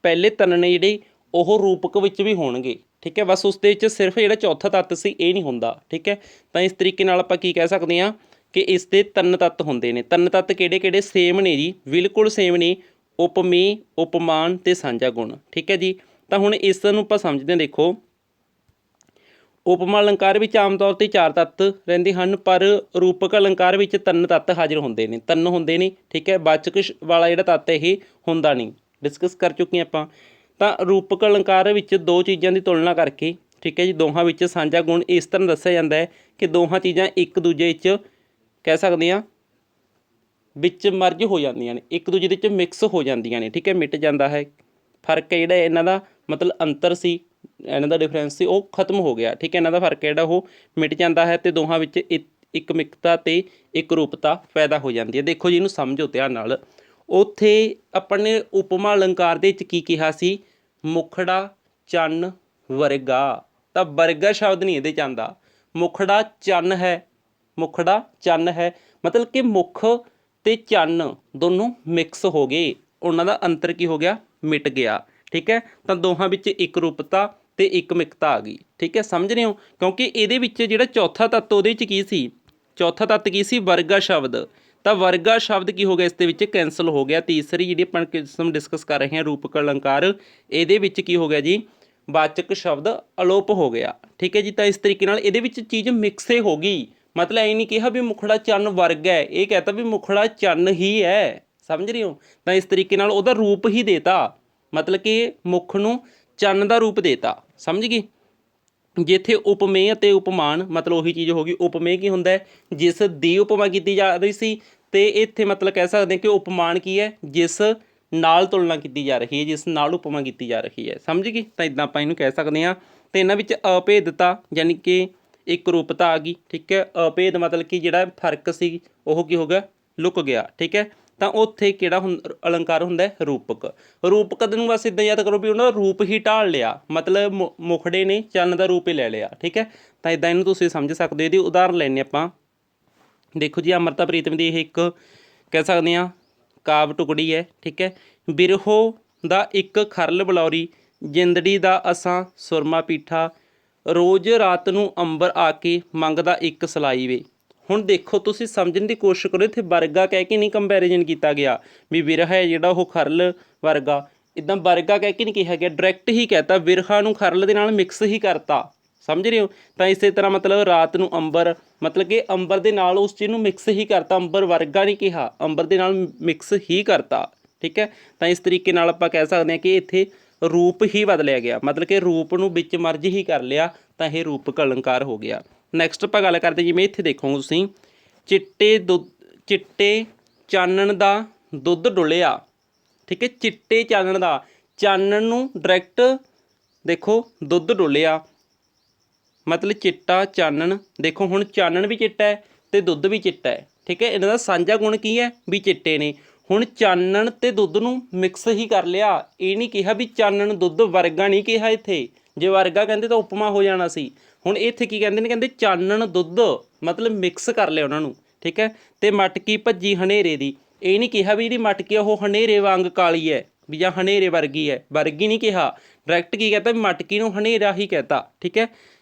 [SPEAKER 1] ਪਹਿਲੇ 3 ਨੇ ਜਿਹੜੇ, ਉਹ ਰੂਪਕ ਵਿੱਚ ਵੀ ਹੋਣਗੇ। ਠੀਕ ਹੈ, ਬਸ ਉਸ ਦੇ ਵਿੱਚ ਸਿਰਫ ਜਿਹੜਾ ਚੌਥਾ ਤੱਤ ਸੀ ਇਹ ਨਹੀਂ ਹੁੰਦਾ। ਠੀਕ ਹੈ, ਤਾਂ ਇਸ ਤਰੀਕੇ ਨਾਲ ਆਪਾਂ ਕੀ ਕਹਿ ਸਕਦੇ ਹਾਂ ਕਿ ਇਸ ਦੇ 3 ਤੱਤ ਹੁੰਦੇ ਨੇ। 3 ਤੱਤ ਕਿਹੜੇ ਕਿਹੜੇ? ਸੇਮ ਨੇ ਜੀ, ਬਿਲਕੁਲ ਸੇਮ ਨੇ। ਉਪਮੇय, ਉਪਮਾਨ ਅਤੇ ਸਾਂਝਾ ਗੁਣ। ਠੀਕ ਹੈ ਜੀ। ਤਾਂ ਹੁਣ ਇਸ ਨੂੰ ਆਪਾਂ ਸਮਝਦੇ ਹਾਂ। ਦੇਖੋ, ਉਪਮਾ ਅਲੰਕਾਰ ਵਿੱਚ ਆਮ ਤੌਰ 'ਤੇ 4 ਤੱਤ ਰਹਿੰਦੇ ਹਨ, ਪਰ ਰੂਪਕ ਅਲੰਕਾਰ ਵਿੱਚ 3 ਤੱਤ ਹਾਜ਼ਰ ਹੁੰਦੇ ਨੇ। 3 ਹੁੰਦੇ ਨੇ। ਠੀਕ ਹੈ, ਵਾਚਕ ਵਾਲਾ ਜਿਹੜਾ ਤੱਤ ਇਹ ਹੁੰਦਾ ਨਹੀਂ। ਡਿਸਕਸ ਕਰ ਚੁੱਕੇ ਆਪਾਂ। ਤਾਂ ਰੂਪਕ ਅਲੰਕਾਰ ਵਿੱਚ 2 ਚੀਜ਼ਾਂ ਦੀ ਤੁਲਨਾ ਕਰਕੇ, ਠੀਕ ਹੈ ਜੀ, ਦੋਹਾਂ ਵਿੱਚ ਸਾਂਝਾ ਗੁਣ ਇਸ ਤਰ੍ਹਾਂ ਦੱਸਿਆ ਜਾਂਦਾ ਹੈ ਕਿ ਦੋਹਾਂ ਚੀਜ਼ਾਂ ਇੱਕ ਦੂਜੇ ਵਿੱਚ ਕਹਿ ਸਕਦੇ ਹਾਂ ਵਿੱਚ ਮਰਜ ਹੋ ਜਾਂਦੀਆਂ ਨੇ, ਇੱਕ ਦੂਜੇ ਦੇ ਵਿੱਚ ਮਿਕਸ ਹੋ ਜਾਂਦੀਆਂ ਨੇ। ਠੀਕ ਹੈ, ਮਿਟ ਜਾਂਦਾ ਹੈ। ਫਰਕ ਹੈ ਜਿਹੜਾ ਇਹਨਾਂ ਦਾ, ਮਤਲਬ ਅੰਤਰ ਸੀ, ਇਹਨਾਂ ਦਾ ਡਿਫਰੈਂਸ ਸੀ, ਉਹ ਖਤਮ ਹੋ ਗਿਆ। ਠੀਕ ਹੈ, ਇਹਨਾਂ ਦਾ ਫਰਕ ਜਿਹੜਾ ਉਹ ਮਿਟ ਜਾਂਦਾ ਹੈ ਅਤੇ ਦੋਹਾਂ ਵਿੱਚ ਇੱਕ ਮਿਕਤਾ ਅਤੇ ਇੱਕ ਰੂਪਤਾ ਪੈਦਾ ਹੋ ਜਾਂਦੀ ਹੈ। ਦੇਖੋ ਜੀ, ਇਹਨੂੰ ਸਮਝੋ ਧਿਆਨ ਨਾਲ। ਉੱਥੇ ਆਪਾਂ ਨੇ ਉਪਮਾ ਅਲੰਕਾਰ ਦੇ ਵਿੱਚ ਕੀ ਕਿਹਾ ਸੀ? ਮੁਖੜਾ ਚੰਨ ਵਰਗਾ। ਤਾਂ ਵਰਗਾ ਸ਼ਬਦ ਨਹੀਂ ਇਹਦੇ 'ਚ ਆਉਂਦਾ। ਮੁਖੜਾ ਚੰਨ ਹੈ। ਮੁਖੜਾ ਚੰਨ ਹੈ, ਮਤਲਬ ਕਿ ਮੁੱਖ ਅਤੇ ਚੰਨ ਦੋਨੋਂ ਮਿਕਸ ਹੋ ਗਏ। ਉਹਨਾਂ ਦਾ ਅੰਤਰ ਕੀ ਹੋ ਗਿਆ? ਮਿਟ ਗਿਆ। ਠੀਕ ਹੈ, ਤਾਂ ਦੋਹਾਂ ਵਿੱਚ ਇੱਕ ਰੂਪਤਾ ਅਤੇ ਇੱਕ ਮਿਕਤਾ ਆ ਗਈ। ਠੀਕ ਹੈ, ਸਮਝ ਰਹੇ ਹੋ? ਕਿਉਂਕਿ ਇਹਦੇ ਵਿੱਚ ਜਿਹੜਾ ਚੌਥਾ ਤੱਤ ਉਹਦੇ 'ਚ ਕੀ ਸੀ? ਚੌਥਾ ਤੱਤ ਕੀ ਸੀ? ਵਰਗਾ ਸ਼ਬਦ। ਤਾਂ ਵਰਗਾ ਸ਼ਬਦ ਕੀ ਹੋ ਗਿਆ? ਇਸ ਦੇ ਵਿੱਚ ਕੈਂਸਲ ਹੋ ਗਿਆ। ਤੀਸਰੀ ਜਿਹੜੀ ਆਪਾਂ ਕਿਸਮ ਡਿਸਕਸ ਕਰ ਰਹੇ ਹਾਂ ਰੂਪਕ ਅਲੰਕਾਰ, ਇਹਦੇ ਵਿੱਚ ਕੀ ਹੋ ਗਿਆ ਜੀ? ਵਾਚਕ ਸ਼ਬਦ ਅਲੋਪ ਹੋ ਗਿਆ। ਠੀਕ ਹੈ ਜੀ। ਤਾਂ ਇਸ ਤਰੀਕੇ ਨਾਲ ਇਹਦੇ ਵਿੱਚ ਚੀਜ਼ ਮਿਕਸੇ ਹੋ ਗਈ। ਮਤਲਬ ਇਹ ਨਹੀਂ ਕਿਹਾ ਵੀ ਮੁਖੜਾ ਚੰਨ ਵਰਗਾ ਹੈ, ਇਹ ਕਹਿਤਾ ਵੀ ਮੁਖੜਾ ਚੰਨ ਹੀ ਹੈ। ਸਮਝ ਰਹੇ ਹੋ? ਤਾਂ ਇਸ ਤਰੀਕੇ ਨਾਲ ਉਹਦਾ ਰੂਪ ਹੀ ਦੇਤਾ, ਮਤਲਬ ਕਿ ਮੁੱਖ ਨੂੰ ਚੰਨ ਦਾ ਰੂਪ ਦੇਤਾ। ਸਮਝ ਗਏ? ਜਿੱਥੇ ਉਪਮੇय ਅਤੇ ਉਪਮਾਨ ਮਤਲਬ ਉਹੀ ਚੀਜ਼ ਹੋ ਗਈ। ਉਪਮੇय ਕੀ ਹੁੰਦਾ ਹੈ, ਜਿਸ ਦੀ ਉਪਮਾ ਕੀਤੀ ਜਾ ਰਹੀ ਸੀ, ਅਤੇ ਇੱਥੇ ਮਤਲਬ ਕਹਿ ਸਕਦੇ ਹਾਂ ਕਿ ਉਪਮਾਨ ਕੀ ਹੈ, ਜਿਸ ਨਾਲ ਤੁਲਨਾ ਕੀਤੀ ਜਾ ਰਹੀ ਹੈ, ਜਿਸ ਨਾਲ ਉਪਮਾ ਕੀਤੀ ਜਾ ਰਹੀ ਹੈ। ਸਮਝ ਗਈ? ਤਾਂ ਇੱਦਾਂ ਆਪਾਂ ਇਹਨੂੰ ਕਹਿ ਸਕਦੇ ਹਾਂ। ਅਤੇ ਇਹਨਾਂ ਵਿੱਚ ਅਭੇਦਤਾ ਯਾਨੀ ਕਿ ਇੱਕ ਰੂਪਤਾ ਆ ਗਈ। ਠੀਕ ਹੈ, ਅਭੇਦ ਮਤਲਬ ਕਿ ਜਿਹੜਾ ਫਰਕ ਸੀ ਉਹ ਕੀ ਹੋ ਗਿਆ, ਲੁਕ ਗਿਆ। ਠੀਕ ਹੈ, ਤਾਂ ਉੱਥੇ ਕਿਹੜਾ ਅਲੰਕਾਰ ਹੁੰਦਾ ਹੈ, ਰੂਪਕ। ਰੂਪਕ ਨੂੰ ਬਸ ਇੱਦਾਂ ਯਾਦ ਕਰੋ ਵੀ ਉਹਨਾਂ ਦਾ ਰੂਪ ਹੀ ਢਾਲ ਲਿਆ, ਮਤਲਬ ਮੁਖੜੇ ਨੇ ਚੰਨ ਦਾ ਰੂਪ ਹੀ ਲੈ ਲਿਆ। ਠੀਕ ਹੈ, ਤਾਂ ਇੱਦਾਂ ਇਹਨੂੰ ਤੁਸੀਂ ਸਮਝ ਸਕਦੇ ਹੋ। ਇਹਦੀ ਉਦਾਹਰਨ ਲੈਂਦੇ ਆਪਾਂ। ਦੇਖੋ ਜੀ, ਅੰਮ੍ਰਿਤਾ ਪ੍ਰੀਤਮ ਦੀ ਇਹ ਇੱਕ ਕਹਿ ਸਕਦੇ ਹਾਂ ਕਾਵ ਟੁਕੜੀ ਹੈ। ਠੀਕ ਹੈ, ਬਿਰਹੋ ਦਾ ਇੱਕ ਖਰਲ ਬਲੌਰੀ, ਜਿੰਦੜੀ ਦਾ ਅਸਾਂ ਸੁਰਮਾ ਪੀਠਾ, ਰੋਜ਼ ਰਾਤ ਨੂੰ ਅੰਬਰ ਆ ਕੇ ਮੰਗਦਾ ਇੱਕ ਸਲਾਈ ਵੇ। ਹੁਣ ਦੇਖੋ, ਤੁਸੀਂ ਸਮਝਣ ਦੀ ਕੋਸ਼ਿਸ਼ ਕਰੋ, ਇੱਥੇ ਵਰਗਾ ਕਹਿ ਕੇ ਨਹੀਂ ਕੰਪੈਰੀਜ਼ਨ ਕੀਤਾ ਗਿਆ ਵੀ ਬਿਰਹਾ ਹੈ ਜਿਹੜਾ ਉਹ ਖਰਲ ਵਰਗਾ, ਇੱਦਾਂ ਵਰਗਾ ਕਹਿ ਕੇ ਨਹੀਂ ਕਿਹਾ ਗਿਆ, ਡਾਇਰੈਕਟ ਹੀ ਕਹਿਤਾ ਬਿਰਹਾ ਨੂੰ ਖਰਲ ਦੇ ਨਾਲ ਮਿਕਸ ਹੀ ਕਰਤਾ। ਸਮਝ ਰਹੇ ਹੋ? ਤਾਂ ਇਸੇ ਤਰ੍ਹਾਂ ਮਤਲਬ ਰਾਤ ਨੂੰ ਅੰਬਰ, ਮਤਲਬ ਕਿ ਅੰਬਰ ਦੇ ਨਾਲ ਉਸ ਚੀਜ਼ ਨੂੰ ਮਿਕਸ ਹੀ ਕਰਤਾ, ਅੰਬਰ ਵਰਗਾ ਨਹੀਂ ਕਿਹਾ, ਅੰਬਰ ਦੇ ਨਾਲ ਮਿਕਸ ਹੀ ਕਰਤਾ। ਠੀਕ ਹੈ, ਤਾਂ ਇਸ ਤਰੀਕੇ ਨਾਲ ਆਪਾਂ ਕਹਿ ਸਕਦੇ ਹਾਂ ਕਿ ਇੱਥੇ ਰੂਪ ਹੀ ਬਦਲਿਆ ਗਿਆ, ਮਤਲਬ ਕਿ ਰੂਪ ਨੂੰ ਵਿੱਚ ਮਰਜ ਹੀ ਕਰ ਲਿਆ, ਤਾਂ ਇਹ ਰੂਪਕ ਅਲੰਕਾਰ ਹੋ ਗਿਆ। ਨੈਕਸਟ ਆਪਾਂ ਗੱਲ ਕਰਦੇ, ਜਿਵੇਂ ਇੱਥੇ ਦੇਖੋਗੇ ਤੁਸੀਂ, ਚਿੱਟੇ ਚਾਨਣ ਦਾ ਦੁੱਧ ਡੁੱਲਿਆ। ਠੀਕ ਹੈ, ਚਿੱਟੇ ਚਾਨਣ ਦਾ, ਚਾਨਣ ਨੂੰ ਡਾਇਰੈਕਟ ਦੇਖੋ ਦੁੱਧ ਡੁੱਲਿਆ, ਮਤਲਬ ਚਿੱਟਾ ਚਾਨਣ। ਦੇਖੋ ਹੁਣ ਚਾਨਣ ਵੀ ਚਿੱਟਾ ਹੈ ਅਤੇ ਦੁੱਧ ਵੀ ਚਿੱਟਾ ਹੈ। ਠੀਕ ਹੈ, ਇਹਨਾਂ ਦਾ ਸਾਂਝਾ ਗੁਣ ਕੀ ਹੈ ਵੀ ਚਿੱਟੇ ਨੇ। ਹੁਣ ਚਾਨਣ ਅਤੇ ਦੁੱਧ ਨੂੰ ਮਿਕਸ ਹੀ ਕਰ ਲਿਆ, ਇਹ ਨਹੀਂ ਕਿਹਾ ਵੀ ਚਾਨਣ ਦੁੱਧ ਵਰਗਾ ਨਹੀਂ ਕਿਹਾ ਇੱਥੇ, ਜੇ ਵਰਗਾ ਕਹਿੰਦੇ ਤਾਂ ਉਪਮਾ ਹੋ ਜਾਣਾ ਸੀ। ਹੁਣ ਇੱਥੇ ਕੀ ਕਹਿੰਦੇ ਨੇ, ਕਹਿੰਦੇ ਚਾਨਣ ਦੁੱਧ, ਮਤਲਬ ਮਿਕਸ ਕਰ ਲਿਆ ਉਹਨਾਂ ਨੂੰ। ਠੀਕ ਹੈ, ਅਤੇ ਮਟਕੀ ਭੱਜੀ ਹਨੇਰੇ ਦੀ, ਇਹ ਨਹੀਂ ਕਿਹਾ ਵੀ ਜਿਹੜੀ ਮਟਕੀ ਉਹ ਹਨੇਰੇ ਵਾਂਗ ਕਾਲੀ ਹੈ ਵੀ ਜਾਂ ਹਨੇਰੇ ਵਰਗੀ ਹੈ, ਵਰਗੀ ਨਹੀਂ ਕਿਹਾ, ਡਾਇਰੈਕਟ ਕੀ ਕਹਿਤਾ ਵੀ ਮਟਕੀ ਨੂੰ ਹਨੇਰਾ ਹੀ ਕਹਿਤਾ। ਠੀਕ ਹੈ,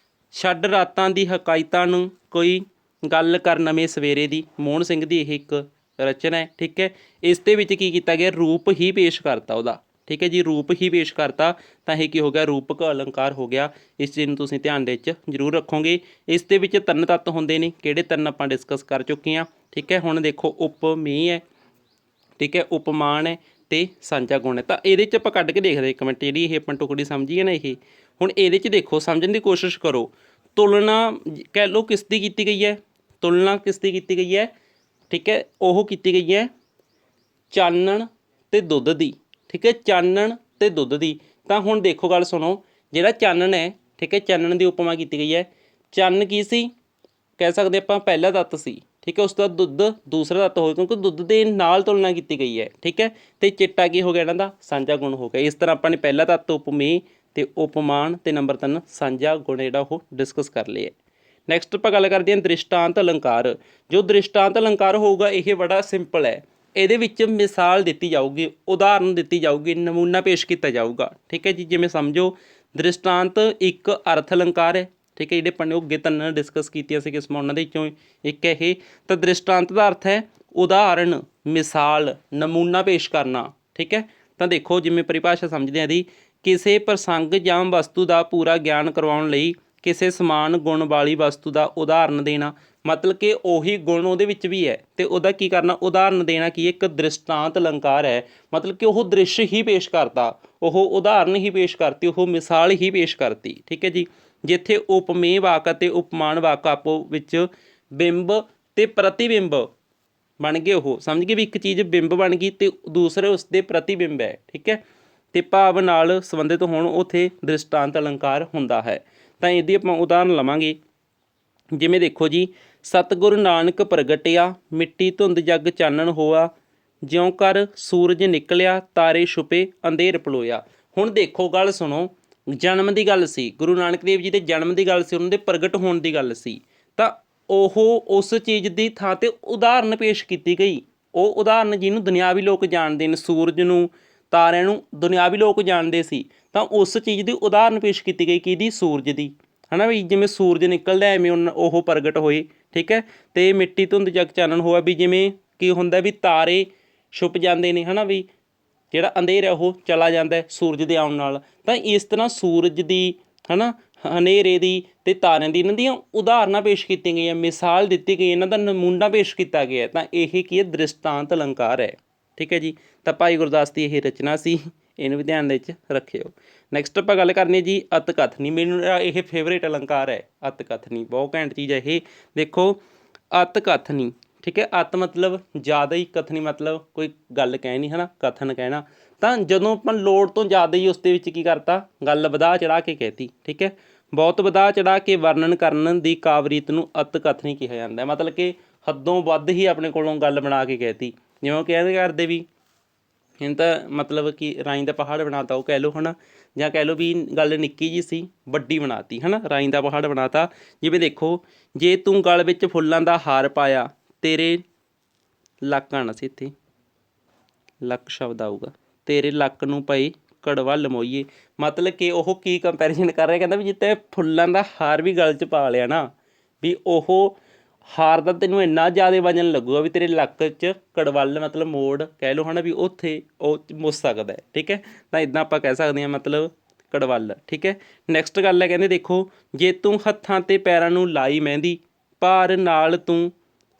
[SPEAKER 1] ਛੱਡ ਰਾਤਾਂ ਦੀ ਹਕਾਇਤਾਂ ਨੂੰ ਕੋਈ ਗੱਲ ਕਰ ਨਵੇਂ ਸਵੇਰੇ ਦੀ, ਮੋਹਨ ਸਿੰਘ ਦੀ ਇਹ ਇੱਕ ਰਚਨਾ ਹੈ। ਠੀਕ ਹੈ, ਇਸ ਦੇ ਵਿੱਚ ਕੀ ਕੀਤਾ ਗਿਆ, ਰੂਪ ਹੀ ਪੇਸ਼ ਕਰਤਾ ਉਹਦਾ। ਠੀਕ ਹੈ ਜੀ, ਰੂਪ ਹੀ ਪੇਸ਼ ਕਰਤਾ, ਤਾਂ ਇਹ ਕੀ ਹੋ ਗਿਆ, ਰੂਪਕ ਅਲੰਕਾਰ ਹੋ ਗਿਆ। ਇਸ ਚੀਜ਼ ਨੂੰ ਤੁਸੀਂ ਧਿਆਨ ਦੇ ਵਿੱਚ ਜ਼ਰੂਰ ਰੱਖੋਗੇ। ਇਸ ਦੇ ਵਿੱਚ 3 ਤੱਤ ਹੁੰਦੇ ਨੇ, ਕਿਹੜੇ 3 ਆਪਾਂ ਡਿਸਕਸ ਕਰ ਚੁੱਕੇ ਹਾਂ। ਠੀਕ ਹੈ, ਹੁਣ ਦੇਖੋ ਉਪਮੇय ਹੈ, ਠੀਕ ਹੈ, ਉਪਮਾਨ ਹੈ ਅਤੇ ਸਾਂਝਾ ਗੁਣ ਹੈ। ਤਾਂ ਇਹਦੇ 'ਚ ਆਪਾਂ ਕੱਢ ਕੇ ਦੇਖਦੇ ਇੱਕ ਮਿੰਟ, ਜਿਹੜੀ ਇਹ ਆਪਾਂ ਟੁਕੜੀ ਸਮਝੀਏ ਨਾ ਇਹ। ਹੁਣ ਇਹਦੇ 'ਚ ਦੇਖੋ, ਸਮਝਣ ਦੀ ਕੋਸ਼ਿਸ਼ ਕਰੋ। ਤੁਲਨਾ ਕਹਿ ਲਓ ਕਿਸ ਦੀ ਕੀਤੀ ਗਈ ਹੈ, ਤੁਲਨਾ ਕਿਸ ਦੀ ਕੀਤੀ ਗਈ ਹੈ। ਠੀਕ ਹੈ, ਉਹ ਕੀਤੀ ਗਈ ਹੈ ਚਾਨਣ ਅਤੇ ਦੁੱਧ ਦੀ। ਠੀਕ ਹੈ, ਚਾਨਣ ਅਤੇ ਦੁੱਧ ਦੀ। ਤਾਂ ਹੁਣ ਦੇਖੋ, ਗੱਲ ਸੁਣੋ, ਜਿਹੜਾ ਚਾਨਣ ਹੈ, ਠੀਕ ਹੈ, ਚਾਨਣ ਦੀ ਉਪਮਾ ਕੀਤੀ ਗਈ ਹੈ। ਚੰਨ ਕੀ ਸੀ, ਕਹਿ ਸਕਦੇ ਆਪਾਂ ਪਹਿਲਾ ਤੱਤ ਸੀ। ਠੀਕ ਹੈ, ਉਸ ਤੋਂ ਬਾਅਦ ਦੁੱਧ ਦੂਸਰਾ ਤੱਤ ਹੋਇਆ, ਕਿਉਂਕਿ ਦੁੱਧ ਦੇ ਨਾਲ ਤੁਲਨਾ ਕੀਤੀ ਗਈ ਹੈ। ਠੀਕ ਹੈ, ਅਤੇ ਚਿੱਟਾ ਕੀ ਹੋ ਗਿਆ, ਇਹਨਾਂ ਦਾ ਸਾਂਝਾ ਗੁਣ ਹੋ ਗਿਆ। ਇਸ ਤਰ੍ਹਾਂ ਆਪਾਂ ਨੇ ਪਹਿਲਾ ਤੱਤ ਉਪਮੇय ਅਤੇ ਉਪਮਾਨ ਅਤੇ ਨੰਬਰ 3 ਸਾਂਝਾ ਗੁਣ ਜਿਹੜਾ ਉਹ ਡਿਸਕਸ ਕਰ ਲਏ ਹੈ। ਨੈਕਸਟ ਆਪਾਂ ਗੱਲ ਕਰਦੇ ਹਾਂ ਦ੍ਰਿਸ਼ਟਾਂਤ ਅਲੰਕਾਰ। ਜੋ ਦ੍ਰਿਸ਼ਟਾਂਤ ਅਲੰਕਾਰ ਹੋਊਗਾ ਇਹ ਬੜਾ ਸਿੰਪਲ ਹੈ। ਇਹਦੇ ਵਿੱਚ ਮਿਸਾਲ ਦਿੱਤੀ ਜਾਊਗੀ, ਉਦਾਹਰਨ ਦਿੱਤੀ ਜਾਊਗੀ, ਨਮੂਨਾ ਪੇਸ਼ ਕੀਤਾ ਜਾਊਗਾ। ਠੀਕ ਹੈ ਜੀ, ਜਿਵੇਂ ਸਮਝੋ ਦ੍ਰਿਸ਼ਟਾਂਤ ਇੱਕ ਅਰਥ ਅਲੰਕਾਰ ਹੈ। ਠੀਕ ਹੈ, ਜਿਹੜੇ ਆਪਾਂ ਨੇ ਅੱਗੇ 3 ਡਿਸਕਸ ਕੀਤੀਆਂ ਸੀ ਕਿਸਮਾਂ, ਉਹਨਾਂ ਦੇ ਵਿੱਚੋਂ ਇੱਕ ਇਹ। ਤਾਂ ਦ੍ਰਿਸ਼ਟਾਂਤ ਦਾ ਅਰਥ ਹੈ ਉਦਾਹਰਨ, ਮਿਸਾਲ, ਨਮੂਨਾ ਪੇਸ਼ ਕਰਨਾ। ਠੀਕ ਹੈ, ਤਾਂ ਦੇਖੋ ਜਿਵੇਂ ਪਰਿਭਾਸ਼ਾ ਸਮਝਦੇ ਹਾਂ ਦੀ, ਕਿਸੇ ਪ੍ਰਸੰਗ ਜਾਂ ਵਸਤੂ ਦਾ ਪੂਰਾ ਗਿਆਨ ਕਰਵਾਉਣ ਲਈ ਕਿਸੇ ਸਮਾਨ ਗੁਣ ਵਾਲੀ ਵਸਤੂ ਦਾ ਉਦਾਹਰਨ ਦੇਣਾ, ਮਤਲਬ ਕਿ ਉਹੀ ਗੁਣ ਉਹਦੇ ਵਿੱਚ ਵੀ ਹੈ ਅਤੇ ਉਹਦਾ ਕੀ ਕਰਨਾ, ਉਦਾਹਰਨ ਦੇਣਾ। ਕੀ ਇੱਕ ਦ੍ਰਿਸ਼ਟਾਂਤ ਅਲੰਕਾਰ ਹੈ, ਮਤਲਬ ਕਿ ਉਹ ਦ੍ਰਿਸ਼ ਹੀ ਪੇਸ਼ ਕਰਤਾ, ਉਹ ਉਦਾਹਰਨ ਹੀ ਪੇਸ਼ ਕਰਤੀ, ਉਹ ਮਿਸਾਲ ਹੀ ਪੇਸ਼ ਕਰਤੀ। ਠੀਕ ਹੈ ਜੀ, ਜਿੱਥੇ ਉਪਮੇय ਵਾਕ ਅਤੇ ਉਪਮਾਨ ਵਾਕ ਆਪੋ ਵਿੱਚ ਬਿੰਬ ਅਤੇ ਪ੍ਰਤੀਬਿੰਬ ਬਣ ਗਏ। ਉਹ ਸਮਝ ਗਏ ਵੀ ਇੱਕ ਚੀਜ਼ ਬਿੰਬ ਬਣ ਗਈ ਅਤੇ ਦੂਸਰੇ ਉਸਦੇ ਪ੍ਰਤੀਬਿੰਬ ਹੈ। ਠੀਕ ਹੈ, ਅਤੇ ਭਾਵ ਨਾਲ ਸੰਬੰਧਿਤ ਹੋਣ, ਉੱਥੇ ਦ੍ਰਿਸ਼ਟਾਂਤ ਅਲੰਕਾਰ ਹੁੰਦਾ ਹੈ। ਤਾਂ ਇਹਦੀ ਆਪਾਂ ਉਦਾਹਰਨ ਲਵਾਂਗੇ। ਜਿਵੇਂ ਦੇਖੋ ਜੀ, ਸਤਿਗੁਰੂ ਨਾਨਕ ਪ੍ਰਗਟਿਆ, ਮਿੱਟੀ ਧੁੰਦ ਜਗ ਚਾਨਣ ਹੋਆ, ਜਿਉਂ ਕਰ ਸੂਰਜ ਨਿਕਲਿਆ, ਤਾਰੇ ਛੁਪੇ, ਅੰਧੇਰ ਪਲੋਇਆ। ਹੁਣ ਦੇਖੋ, ਗੱਲ ਸੁਣੋ, ਜਨਮ ਦੀ ਗੱਲ ਸੀ, ਗੁਰੂ ਨਾਨਕ ਦੇਵ ਜੀ ਦੇ ਜਨਮ ਦੀ ਗੱਲ ਸੀ, ਉਹਨਾਂ ਦੇ ਪ੍ਰਗਟ ਹੋਣ ਦੀ ਗੱਲ ਸੀ। ਤਾਂ ਉਹ ਉਸ ਚੀਜ਼ ਦੀ ਥਾਂ 'ਤੇ ਉਦਾਹਰਨ ਪੇਸ਼ ਕੀਤੀ ਗਈ। ਉਹ ਉਦਾਹਰਨ ਜਿਹਨੂੰ ਦੁਨਿਆਵੀ ਲੋਕ ਜਾਣਦੇ ਨੇ, ਸੂਰਜ ਨੂੰ, ਤਾਰਿਆਂ ਨੂੰ ਦੁਨਿਆਵੀ ਲੋਕ ਜਾਣਦੇ ਸੀ, ਤਾਂ ਉਸ ਚੀਜ਼ ਦੀ ਉਦਾਹਰਨ ਪੇਸ਼ ਕੀਤੀ ਗਈ। ਕਿਹਦੀ? ਸੂਰਜ ਦੀ, ਹੈ ਨਾ ਵੀ, ਜਿਵੇਂ ਸੂਰਜ ਨਿਕਲਦਾ ਐਵੇਂ ਉਹ ਪ੍ਰਗਟ ਹੋਏ। ਠੀਕ ਹੈ, ਅਤੇ ਮਿੱਟੀ ਧੁੰਦ ਜਗ ਚਾਨਣ ਹੋਇਆ, ਵੀ ਜਿਵੇਂ ਕੀ ਹੁੰਦਾ ਵੀ ਤਾਰੇ ਛੁਪ ਜਾਂਦੇ ਨੇ, ਹੈ ਨਾ ਵੀ, ਜਿਹੜਾ ਅੰਧੇਰਾ ਉਹ ਚਲਾ ਜਾਂਦਾ ਸੂਰਜ ਦੇ ਆਉਣ ਨਾਲ। ਤਾਂ ਇਸ ਤਰ੍ਹਾਂ ਸੂਰਜ ਦੀ, ਹੈ ਨਾ, ਹਨੇਰੇ ਦੀ ਅਤੇ ਤਾਰਿਆਂ ਦੀ, ਇਹਨਾਂ ਦੀਆਂ ਉਦਾਹਰਨਾਂ ਪੇਸ਼ ਕੀਤੀਆਂ ਗਈਆਂ, ਮਿਸਾਲ ਦਿੱਤੀ ਗਈ, ਇਹਨਾਂ ਦਾ ਨਮੂਨਾ ਪੇਸ਼ ਕੀਤਾ ਗਿਆ। ਤਾਂ ਇਹ ਕੀ ਹੈ? ਦ੍ਰਿਸ਼ਟਾਂਤ ਅਲੰਕਾਰ ਹੈ। ਠੀਕ ਹੈ ਜੀ, ਤਾਂ ਭਾਈ ਗੁਰਦਾਸ ਦੀ ਇਹ ਰਚਨਾ ਸੀ, ਇਹਨੂੰ ਵੀ ਧਿਆਨ ਦੇ ਵਿੱਚ ਰੱਖਿਓ। ਨੈਕਸਟ ਆਪਾਂ ਗੱਲ ਕਰਨੀ ਜੀ ਅਤ ਕਥਨੀ। ਮੈਨੂੰ ਇਹ ਫੇਵਰੇਟ ਅਲੰਕਾਰ ਹੈ ਅਤ ਕਥਨੀ, ਬਹੁਤ ਘੈਂਟ ਚੀਜ਼ ਹੈ ਇਹ। ਦੇਖੋ ਅਤ ਕਥਨੀ, ਠੀਕ ਹੈ, ਅਤ ਮਤਲਬ ਜ਼ਿਆਦਾ ਹੀ, ਕਥਨੀ ਮਤਲਬ ਕੋਈ ਗੱਲ ਕਹਿਣੀ ਹੈ ਨਾ, ਕਥਨ ਕਹਿਣਾ। ਤਾਂ ਜਦੋਂ ਆਪਾਂ ਲੋੜ ਤੋਂ ਜ਼ਿਆਦਾ ਹੀ ਉਸ ਦੇ ਵਿੱਚ ਕੀ ਕਰਤਾ, ਗੱਲ ਵਧਾ ਚੜ੍ਹਾ ਕੇ ਕਹਿਤੀ, ਠੀਕ ਹੈ। ਬਹੁਤ ਵਧਾ ਚੜ੍ਹਾ ਕੇ ਵਰਣਨ ਕਰਨ ਦੀ ਕਾਵਰੀਤ ਨੂੰ ਅਤ ਕਥਨੀ ਕਿਹਾ ਜਾਂਦਾ। ਮਤਲਬ ਕਿ ਹੱਦੋਂ ਵੱਧ ਹੀ ਆਪਣੇ ਕੋਲੋਂ ਗੱਲ ਬਣਾ ਕੇ ਕਹਿਤੀ। ਜਿਵੇਂ ਕਹਿੰਦੇ ਕਰਦੇ ਵੀ ਇਹਨੂੰ ਤਾਂ ਮਤਲਬ ਕਿ ਰਾਈ ਦਾ ਪਹਾੜ ਬਣਾਤਾ, ਉਹ ਕਹਿ ਲਓ ਹੈ ਨਾ, ਜਾਂ ਕਹਿ ਲਓ ਵੀ ਗੱਲ ਨਿੱਕੀ ਜਿਹੀ ਸੀ ਵੱਡੀ ਬਣਾਤੀ ਹੈ ਨਾ, ਰਾਈ ਦਾ ਪਹਾੜ ਬਣਾਤਾ। ਜਿਵੇਂ ਦੇਖੋ, ਜੇ ਤੂੰ ਗਲ ਵਿੱਚ ਫੁੱਲਾਂ ਦਾ ਹਾਰ ਪਾਇਆ, ਤੇਰੇ ਲੱਕ ਆਉਣਾ ਸੀ ਇੱਥੇ, ਲੱਕ ਸ਼ਬਦ ਆਊਗਾ, ਤੇਰੇ ਲੱਕ ਨੂੰ ਪਏ ਕੜਵਾ ਲਮੋਈਏ। ਮਤਲਬ ਕਿ ਉਹ ਕੀ ਕੰਪੈਰੀਜ਼ਨ ਕਰ ਰਿਹਾ, ਕਹਿੰਦਾ ਵੀ ਜਿੱਤੇ ਫੁੱਲਾਂ ਦਾ ਹਾਰ ਵੀ ਗਲ 'ਚ ਪਾ ਲਿਆ ਨਾ, ਵੀ ਉਹ ਹਾਰ ਦਾ ਤੈਨੂੰ ਇੰਨਾ ਜ਼ਿਆਦਾ ਵਜਨ ਲੱਗੂਗਾ ਵੀ ਤੇਰੇ ਲੱਕ 'ਚ ਕੜਵੱਲ ਮਤਲਬ ਮੋੜ ਕਹਿ ਲਓ ਹੈ ਨਾ, ਵੀ ਉੱਥੇ ਉਹ ਮੁੱਸ ਸਕਦਾ, ਠੀਕ ਹੈ। ਤਾਂ ਇੱਦਾਂ ਆਪਾਂ ਕਹਿ ਸਕਦੇ ਹਾਂ ਮਤਲਬ ਕੜਵੱਲ, ਠੀਕ ਹੈ। ਨੈਕਸਟ ਗੱਲ ਹੈ, ਕਹਿੰਦੇ ਦੇਖੋ, ਜੇ ਤੂੰ ਹੱਥਾਂ ਅਤੇ ਪੈਰਾਂ ਨੂੰ ਲਾਈ ਮਹਿੰਦੀ, ਭਾਰ ਨਾਲ ਤੂੰ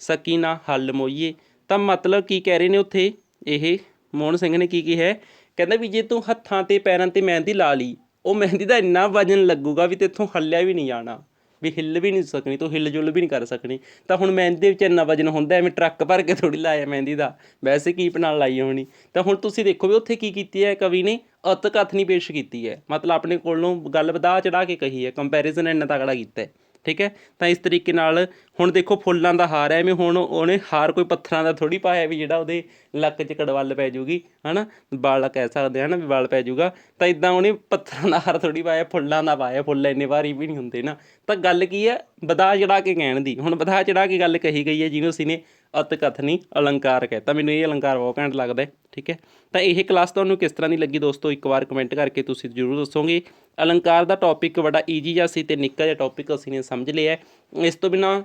[SPEAKER 1] ਸਕੀ ਨਾ ਹੱਲ ਮੋਈਏ। ਤਾਂ ਮਤਲਬ ਕੀ ਕਹਿ ਰਹੇ ਨੇ ਉੱਥੇ ਇਹ ਮੋਹਨ ਸਿੰਘ ਨੇ, ਕੀ ਕਿਹਾ, ਕਹਿੰਦਾ ਵੀ ਜੇ ਤੂੰ ਹੱਥਾਂ 'ਤੇ ਪੈਰਾਂ 'ਤੇ ਮਹਿੰਦੀ ਲਾ ਲਈ, ਉਹ ਮਹਿੰਦੀ ਦਾ ਇੰਨਾ ਵਜਨ ਲੱਗੂਗਾ ਵੀ ਤੇਥੋਂ ਹੱਲਿਆ ਵੀ ਨਹੀਂ ਜਾਣਾ, ਵੀ ਹਿੱਲ ਵੀ ਨਹੀਂ ਸਕਣੀ, ਤੂੰ ਹਿੱਲ ਜੁਲ ਵੀ ਨਹੀਂ ਕਰ ਸਕਣੀ। ਤਾਂ ਹੁਣ ਮਹਿੰਦੀ ਦੇ ਵਿੱਚ ਇੰਨਾ ਵਜਨ ਹੁੰਦਾ, ਐਵੇਂ ਟਰੱਕ ਭਰ ਕੇ ਥੋੜ੍ਹੀ ਲਾਇਆ ਮਹਿੰਦੀ ਦਾ, ਵੈਸੇ ਕੀਪ ਨਾਲ ਲਾਈ ਹੋਣੀ। ਤਾਂ ਹੁਣ ਤੁਸੀਂ ਦੇਖੋ ਵੀ ਉੱਥੇ ਕੀ ਕੀਤੀ ਹੈ ਕਵੀ ਨੇ, ਅਤ ਕਥਨੀ ਪੇਸ਼ ਕੀਤੀ ਹੈ। ਮਤਲਬ ਆਪਣੇ ਕੋਲੋਂ ਗੱਲ ਵਧਾ ਚੜ੍ਹਾ ਕੇ ਕਹੀ ਹੈ, ਕੰਪੈਰੀਜ਼ਨ ਇੰਨਾ ਤਗੜਾ ਕੀਤਾ ਹੈ, ਠੀਕ ਹੈ। ਤਾਂ ਇਸ ਤਰੀਕੇ ਨਾਲ ਹੁਣ ਦੇਖੋ ਫੁੱਲਾਂ ਦਾ ਹਾਰ ਹੈ, ਐਵੇਂ ਹੁਣ ਉਹਨੇ ਹਾਰ ਕੋਈ ਪੱਥਰਾਂ ਦਾ ਥੋੜ੍ਹੀ ਪਾਇਆ ਵੀ ਜਿਹੜਾ ਉਹਦੇ ਲੱਕ 'ਚ ਕੜਵੱਲ ਪੈ ਜੂਗੀ, ਹੈ ਨਾ, ਵਾਲ ਕਹਿ ਸਕਦੇ ਹਾਂ ਨਾ, ਵੀ ਵਾਲ ਪੈ ਜੂਗਾ। ਤਾਂ ਇੱਦਾਂ ਉਹਨੇ ਪੱਥਰਾਂ ਦਾ ਹਾਰ ਥੋੜ੍ਹੀ ਪਾਇਆ, ਫੁੱਲਾਂ ਦਾ ਪਾਇਆ, ਫੁੱਲ ਇੰਨੇ ਭਾਰੀ ਵੀ ਨਹੀਂ ਹੁੰਦੇ ਨਾ। ਤਾਂ ਗੱਲ ਕੀ ਹੈ, ਵਧਾ ਚੜ੍ਹਾ ਕੇ ਕਹਿਣ ਦੀ। ਹੁਣ ਵਧਾ ਚੜ੍ਹਾ ਕੇ ਗੱਲ ਕਹੀ ਗਈ ਹੈ, ਜਿਹਨੂੰ ਅਸੀਂ ਨੇ ਅਤ ਕਥਨੀ ਅਲੰਕਾਰ ਕਹਿਤਾ। ਮੈਨੂੰ ਇਹ ਅਲੰਕਾਰ ਬਹੁਤ ਘੈਂਟ ਲੱਗਦਾ, ਠੀਕ ਹੈ। ਤਾਂ ਇਹ ਕਲਾਸ ਤੁਹਾਨੂੰ ਕਿਸ ਤਰ੍ਹਾਂ ਦੀ ਲੱਗੀ ਦੋਸਤੋ, ਇੱਕ ਵਾਰ ਕਮੈਂਟ ਕਰਕੇ ਤੁਸੀਂ ਜ਼ਰੂਰ ਦੱਸੋਗੇ। ਅਲੰਕਾਰ ਦਾ ਟੌਪਿਕ ਬੜਾ ਈਜੀ ਜਿਹਾ ਸੀ ਅਤੇ ਨਿੱਕਾ ਜਿਹਾ ਟੌਪਿਕ ਅਸੀਂ ਨੇ ਸਮਝ ਲਿਆ। ਇਸ ਤੋਂ ਬਿਨਾਂ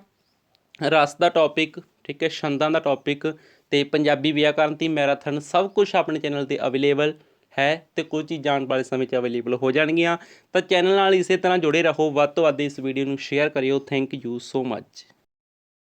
[SPEAKER 1] ਰਸ ਦਾ ਟੌਪਿਕ, ਠੀਕ ਹੈ, ਛੰਦਾਂ ਦਾ ਟੌਪਿਕ ਅਤੇ ਪੰਜਾਬੀ ਵਿਆਕਰਨ ਦੀ ਮੈਰਾਥਨ ਸਭ ਕੁਛ ਆਪਣੇ ਚੈਨਲ 'ਤੇ ਅਵੇਲੇਬਲ ਹੈ, ਅਤੇ ਕੁਝ ਚੀਜ਼ਾਂ ਆਉਣ ਵਾਲੇ ਸਮੇਂ 'ਚ ਅਵੇਲੇਬਲ ਹੋ ਜਾਣਗੀਆਂ। ਤਾਂ ਚੈਨਲ ਨਾਲ ਇਸੇ ਤਰ੍ਹਾਂ ਜੁੜੇ ਰਹੋ, ਵੱਧ ਤੋਂ ਵੱਧ ਇਸ ਵੀਡੀਓ ਨੂੰ ਸ਼ੇਅਰ ਕਰਿਓ। Thank you so much.